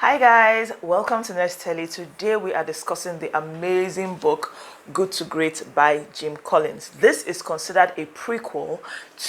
Hi guys, welcome to Nurse Telly. Today we are discussing the amazing book Good to Great by Jim Collins. This is considered a prequel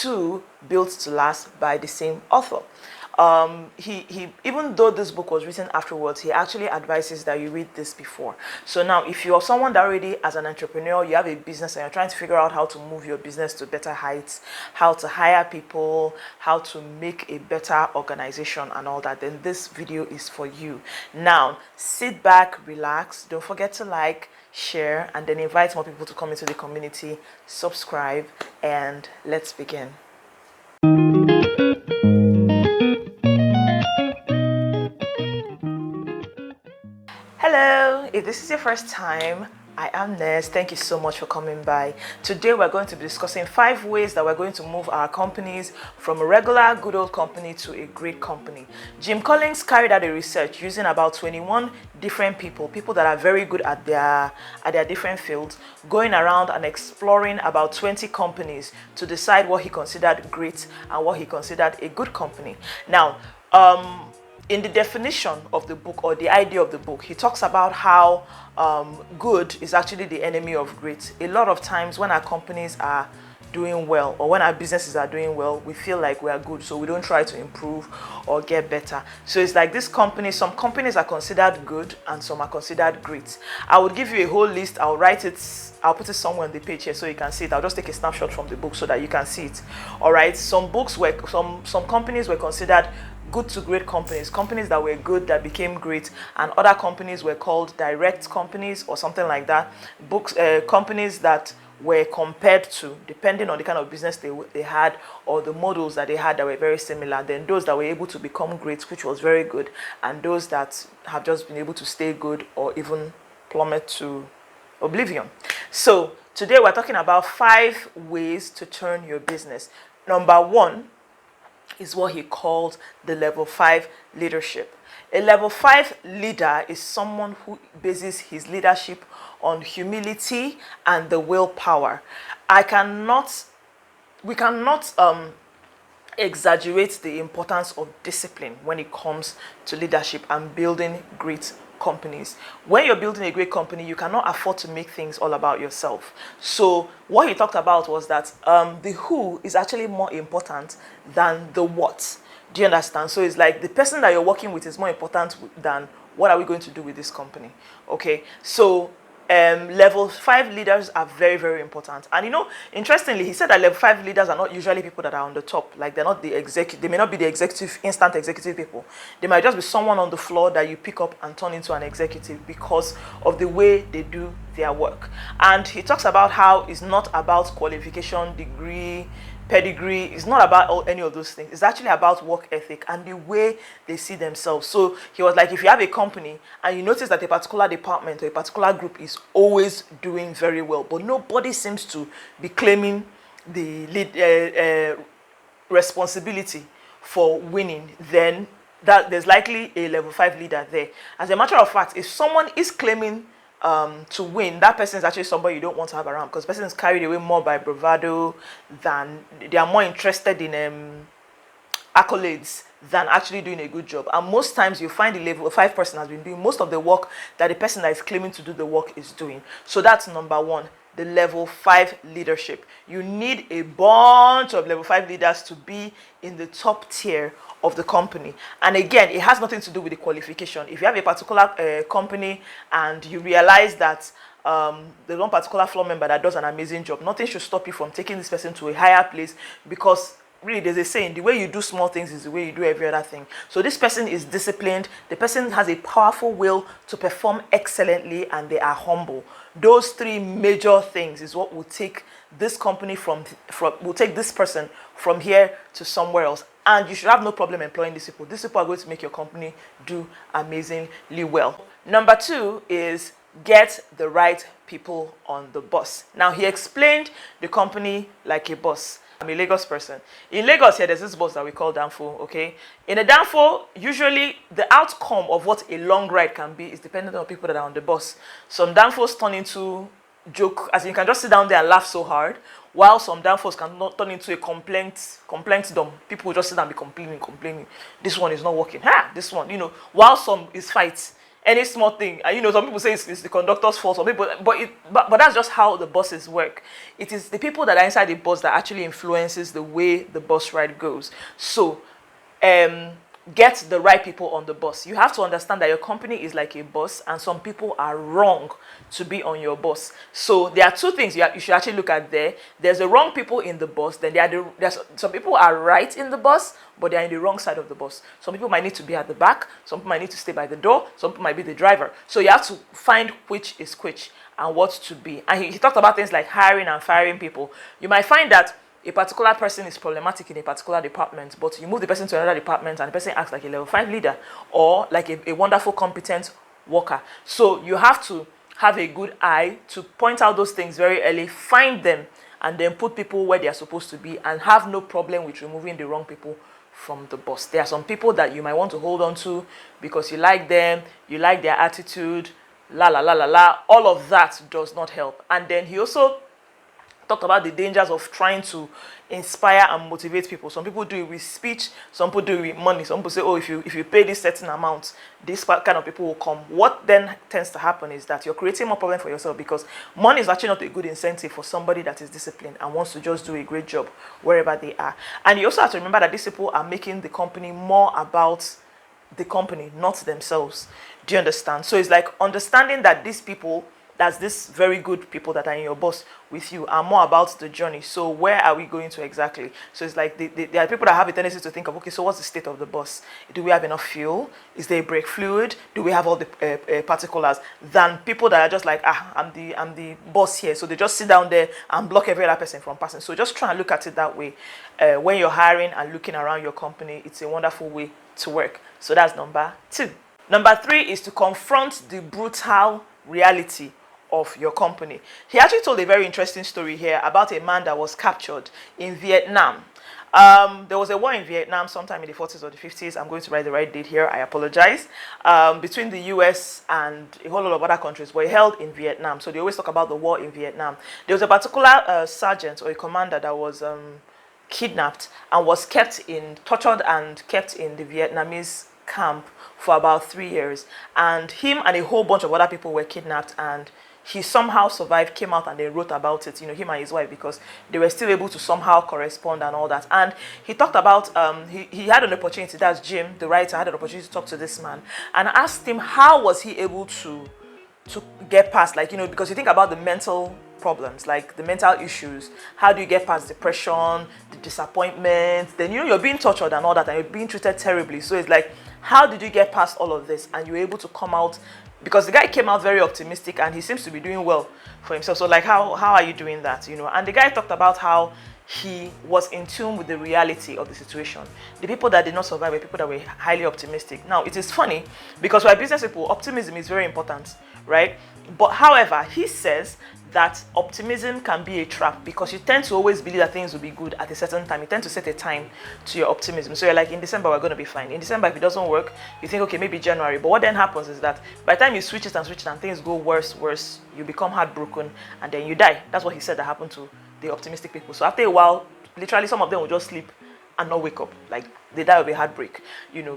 to Built to Last by the same author. He even though this book was written afterwards, he actually advises that you read this before. So now if you're someone that already as an entrepreneur, you have a business and you're trying to figure out how to move your business to better heights, how to hire people, how to make a better organization and all that, then this video is for you. Now sit back, relax, don't forget to like, share, and then invite more people to come into the community, subscribe, and let's begin. Hello, if this is your first time, I am Ness. Thank you so much for coming by. Today we're going to be discussing 5 ways that we're going to move our companies from a regular good old company to a great company. Jim Collins carried out a research using about 21 different people that are very good at their different fields, going around and exploring about 20 companies to decide what he considered great and what he considered a good company. Now, in the definition of the book, or the idea of the book, he talks about how good is actually the enemy of great. A lot of times when our companies are doing well, or when our businesses are doing well, we feel like we are good, so we don't try to improve or get better. So it's like this company, some companies are considered good and some are considered great. I would give you a whole list. I'll write it, I'll put it somewhere on the page here so you can see it. I'll just take a snapshot from the book so that you can see it. All right, some books were some companies were considered good to great companies that were good that became great, and other companies were called direct companies or something like that. Companies that were compared to, depending on the kind of business they had or the models that they had, that were very similar. Then those that were able to become great, which was very good, and those that have just been able to stay good or even plummet to oblivion. So today we're talking about 5 ways to turn your business. Number 1 is what he called the level 5 leadership. A level 5 leader is someone who bases his leadership on humility and the willpower. We cannot exaggerate the importance of discipline when it comes to leadership and building great companies. When you're building a great company, you cannot afford to make things all about yourself. So what he talked about was that the who is actually more important than the what. Do you understand? So it's like the person that you're working with is more important than what are we going to do with this company. Okay, so level 5 leaders are very, very important. And interestingly, he said that level 5 leaders are not usually people that are on the top. Like, they're not the executive, they may not be the instant executive people. They might just be someone on the floor that you pick up and turn into an executive because of the way they do their work. And he talks about how it's not about qualification, degree, pedigree. It's not about any of those things. It's actually about work ethic and the way they see themselves. So he was like, if you have a company and you notice that a particular department or a particular group is always doing very well, but nobody seems to be claiming the lead responsibility for winning, then that there's likely a level 5 leader there. As a matter of fact, if someone is claiming to win, that person is actually somebody you don't want to have around, because the person is carried away more by bravado than they are more interested in accolades than actually doing a good job. And most times you find the level 5 person has been doing most of the work that the person that is claiming to do the work is doing. So that's number 1, the level 5 leadership. You need a bunch of level 5 leaders to be in the top tier of the company. And again, it has nothing to do with the qualification. If you have a particular company and you realize that there's one particular floor member that does an amazing job, nothing should stop you from taking this person to a higher place, because really, there's a saying, the way you do small things is the way you do every other thing. So this person is disciplined, the person has a powerful will to perform excellently, and they are humble. Those 3 major things is what will take this company will take this person from here to somewhere else. And you should have no problem employing these people. These people are going to make your company do amazingly well. Number 2 is get the right people on the bus. Now, he explained the company like a bus. I'm a Lagos person. In Lagos here, there's this bus that we call Danfo, okay? In a Danfo, usually the outcome of what a long ride can be is dependent on people that are on the bus. Some Danfos turn into joke, as in you can just sit down there and laugh so hard, while some downfalls can not turn into a complaint dumb. People will just sit down and be complaining. This one is not working. This one, while some is fight. Any small thing, and some people say it's the conductor's fault. Some people, but that's just how the buses work. It is the people that are inside the bus that actually influences the way the bus ride goes. So, get the right people on the bus. You have to understand that your company is like a bus, and some people are wrong to be on your bus. So there are two things you should actually look at there. There's the wrong people in the bus. Then there's some people are right in the bus, but they're in the wrong side of the bus. Some people might need to be at the back. Some people might need to stay by the door. Some people might be the driver. So you have to find which is which and what to be. And he talked about things like hiring and firing people. You might find that a particular person is problematic in a particular department, but you move the person to another department and the person acts like a level 5 leader or like a wonderful, competent worker. So you have to have a good eye to point out those things very early, find them, and then put people where they are supposed to be, and have no problem with removing the wrong people from the bus. There are some people that you might want to hold on to because you like them, you like their attitude, all of that does not help. And then he also talked about the dangers of trying to inspire and motivate people. Some people do it with speech, some people do it with money. Some people say, oh, if you pay this certain amount, this kind of people will come. What then tends to happen is that you're creating more problem for yourself, because money is actually not a good incentive for somebody that is disciplined and wants to just do a great job wherever they are. And you also have to remember that these people are making the company more about the company, not themselves. Do you understand? So it's like understanding that these people, that's this very good people that are in your bus with you, are more about the journey. So where are we going to exactly? So it's like there are people that have a tendency to think of, okay, so what's the state of the bus? Do we have enough fuel? Is there a brake fluid? Do we have all the particulars? Than people that are just like, I'm the boss here. So they just sit down there and block every other person from passing. So just try and look at it that way. When you're hiring and looking around your company, it's a wonderful way to work. So that's number 2. Number 3 is to confront the brutal reality of your company. He actually told a very interesting story here about a man that was captured in Vietnam. There was a war in Vietnam sometime in the 40s or the 50s. I'm going to write the right date here. I apologize. Between the US and a whole lot of other countries were held in Vietnam. So they always talk about the war in Vietnam. There was a particular sergeant or a commander that was kidnapped and was tortured and kept in the Vietnamese camp for about 3 years. And him and a whole bunch of other people were kidnapped, and he somehow survived, came out, and they wrote about it, him and his wife, because they were still able to somehow correspond and all that. And he talked about, he had an opportunity, that's Jim, the writer, had an opportunity to talk to this man and asked him how was he able to get past, because you think about the mental problems, like the mental issues. How do you get past depression, the disappointment? Then you're being tortured and all that, and you're being treated terribly. So it's like, how did you get past all of this and you're able to come out? Because the guy came out very optimistic and he seems to be doing well for himself. So like, how are you doing that? And the guy talked about how he was in tune with the reality of the situation. The people that did not survive were people that were highly optimistic. Now, it is funny because for business people, optimism is very important, right? But however, he says that optimism can be a trap, because you tend to always believe that things will be good at a certain time. You tend to set a time to your optimism. So you're like, in December, we're going to be fine. In December, if it doesn't work, you think, okay, maybe January. But what then happens is that by the time you switch it and things go worse, you become heartbroken and then you die. That's what he said that happened to the optimistic people. So after a while, literally some of them will just sleep and not wake up. Like, they die of a heartbreak,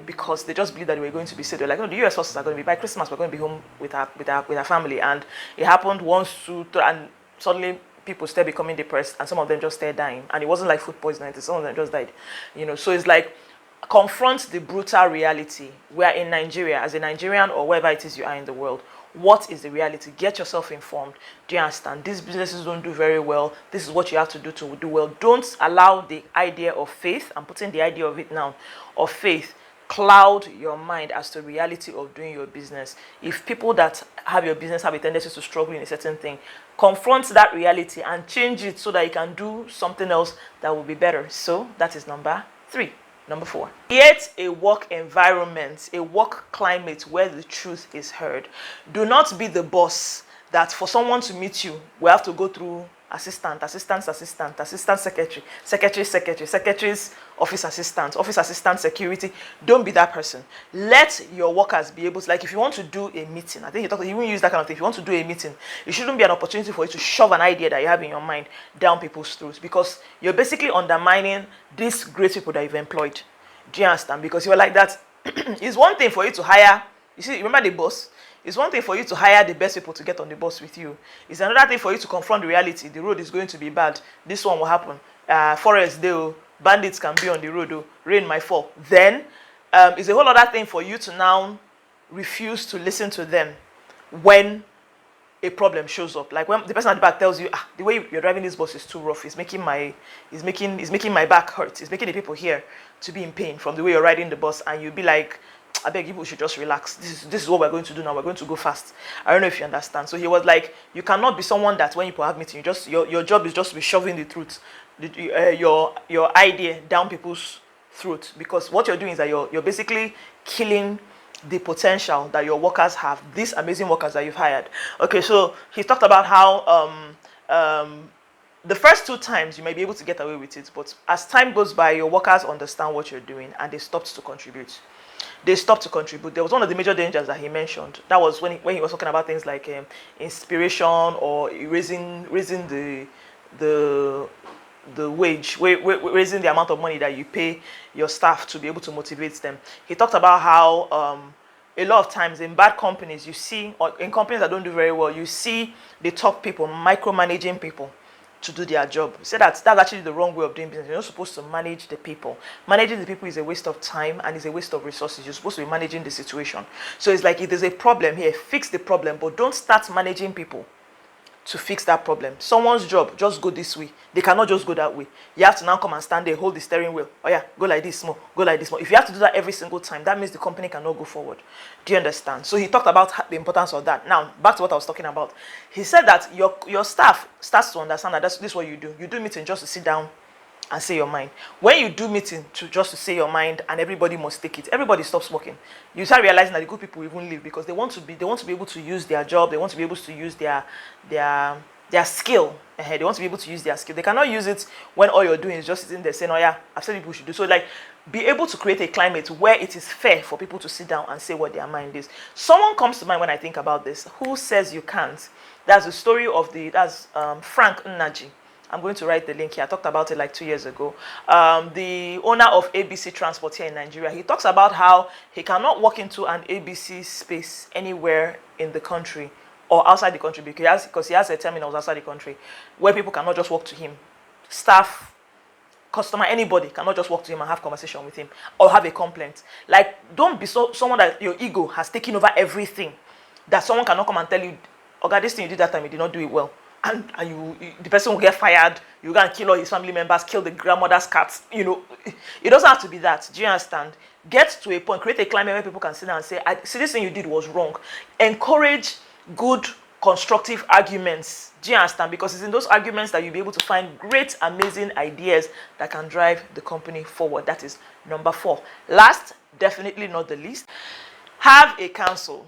because they just believe that they were going to be safe. They're like, no, the US forces are going to be, by Christmas, we're going to be home with our family. And it happened once, 2, 3, and suddenly people started becoming depressed, and some of them just started dying. And it wasn't like food poisoning, some of them just died. So it's like, confront the brutal reality. We are in Nigeria, as a Nigerian or wherever it is you are in the world. What is the reality? Get yourself informed. Do you understand? These businesses don't do very well. This is what you have to do well. Don't allow the idea of faith, I'm putting the idea of it now, of faith, cloud your mind as to reality of doing your business. If people that have your business have a tendency to struggle in a certain thing, confront that reality and change it so that you can do something else that will be better. So that is number 3. Number 4, create a work environment, a work climate where the truth is heard. Do not be the boss that for someone to meet you, we have to go through assistant, assistant secretary, secretary's office assistant security. Don't be that person. Let your workers be able to, like if you want to do a meeting, I think you even use that kind of thing. If you want to do a meeting, it shouldn't be an opportunity for you to shove an idea that you have in your mind down people's throats, because you're basically undermining these great people that you've employed. Do you understand? Because you're like that. It's one thing for you to hire, you see, remember the boss? It's one thing for you to hire the best people to get on the bus with you. It's another thing for you to confront the reality. The road is going to be bad. This one will happen. Forest day, bandits can be on the road, rain might fall. Then it's a whole other thing for you to now refuse to listen to them when a problem shows up. Like when the person at the back tells you, the way you're driving this bus is too rough. It's making my back hurt. It's making the people here to be in pain from the way you're riding the bus, and you'll be like, I beg you, people should just relax. This is what we're going to do now. We're going to go fast. I don't know if you understand. So he was like, you cannot be someone that when you have meeting, your job is just to be shoving the truth, your idea down people's throat, because what you're doing is that you're basically killing the potential that your workers have, these amazing workers that you've hired. Okay, so he talked about how the first 2 times you may be able to get away with it, but as time goes by, your workers understand what you're doing and they stopped to contribute. There was one of the major dangers that he mentioned. That was when he was talking about things like inspiration or raising the wage, raising the amount of money that you pay your staff to be able to motivate them. He talked about how a lot of times in bad companies, you see, or in companies that don't do very well, you see the top people micromanaging people to do their job. He said that's actually the wrong way of doing business. You're not supposed to manage the people. Managing the people is a waste of time and is a waste of resources. You're supposed to be managing the situation. So it's like, if there's a problem here, fix the problem, but don't start managing people to fix that problem. Someone's job, just go this way. They cannot just go that way. You have to now come and stand there, hold the steering wheel. Oh yeah, go like this more, go like this more. If you have to do that every single time, that means the company cannot go forward. Do you understand? So he talked about the importance of that. Now, back to what I was talking about. He said that your staff starts to understand that this is what you do. You do meeting just to sit down and say your mind. When you do meeting just to say your mind and everybody must take it, everybody stops working. You start realizing that the good people even leave because they want to be able to use their job. They want to be able to use their skill. They want to be able to use their skill. They cannot use it when all you're doing is just sitting there saying, oh yeah, I've said people should do. So like, be able to create a climate where it is fair for people to sit down and say what their mind is. Someone comes to mind when I think about this. Who says you can't? That's the story of Frank Nnaji. I'm going to write the link here. I talked about it like 2 years ago. The owner of ABC Transport here in Nigeria. He talks about how he cannot walk into an ABC space anywhere in the country or outside the country because he has a terminal outside the country where people cannot just walk to him. Staff, customer, anybody cannot just walk to him and have conversation with him or have a complaint. Like, don't be someone that your ego has taken over everything, that someone cannot come and tell you, okay, this thing you did that time, you did not do it well. And the person will get fired. You can kill all his family members, kill the grandmother's cats. You know, it doesn't have to be that. Do you understand? Get to a point, create a climate where people can sit down and say, see, this thing you did was wrong. Encourage good, constructive arguments. Do you understand? Because it's in those arguments that you'll be able to find great, amazing ideas that can drive the company forward. That is number 4. Last, definitely not the least, have a council.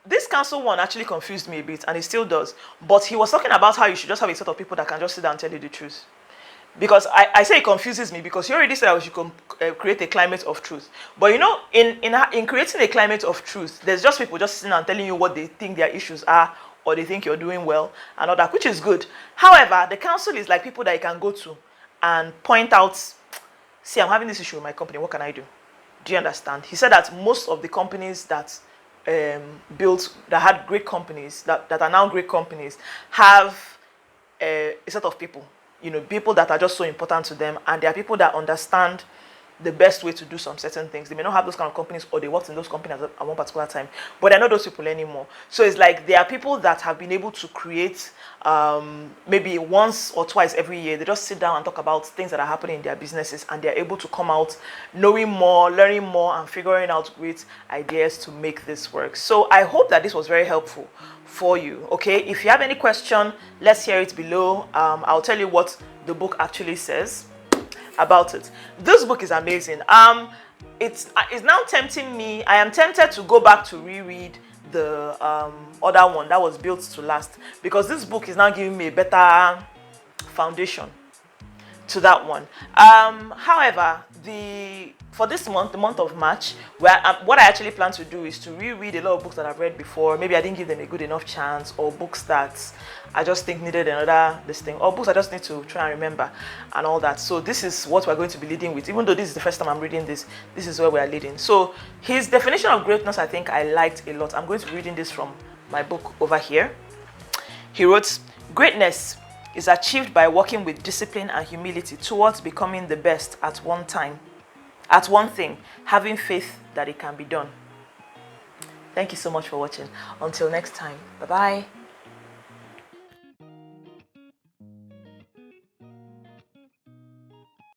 This council one actually confused me a bit, and it still does. But he was talking about how you should just have a set of people that can just sit down and tell you the truth. Because I say it confuses me because you already said we should create a climate of truth. But you know, in creating a climate of truth, there's just people just sitting and telling you what they think their issues are, or they think you're doing well, and all that, which is good. However, the council is like people that you can go to and point out, see, I'm having this issue with my company, what can I do? Do you understand? He said that most of the companies that had great companies, that are now great companies, have a set of people, you know, people that are just so important to them, and there are people that understand the best way to do some certain things. They may not have those kind of companies, or they worked in those companies at one particular time, but they're not those people anymore. So it's like there are people that have been able to create maybe once or twice every year. They just sit down and talk about things that are happening in their businesses, and they're able to come out knowing more, learning more, and figuring out great ideas to make this work. So I hope that this was very helpful for you. Okay, if you have any question, let's hear it below. I'll tell you what the book actually says about it. This book is amazing. It's now tempting me. I am tempted to go back to reread the other one that was built to last, because this book is now giving me a better foundation to that one. However, for this month, the month of March, where what I actually plan to do is to reread a lot of books that I've read before. Maybe I didn't give them a good enough chance, or books that I just think needed another this thing, or books I just need to try and remember and all that. So this is what we're going to be leading with. Even though this is the first time I'm reading this, this is where we are leading. So his definition of greatness, I think I liked a lot. I'm going to be reading this from my book over here. He wrote, "Greatness is achieved by working with discipline and humility towards becoming the best at one thing, having faith that it can be done." Thank you so much for watching. Until next time, bye-bye.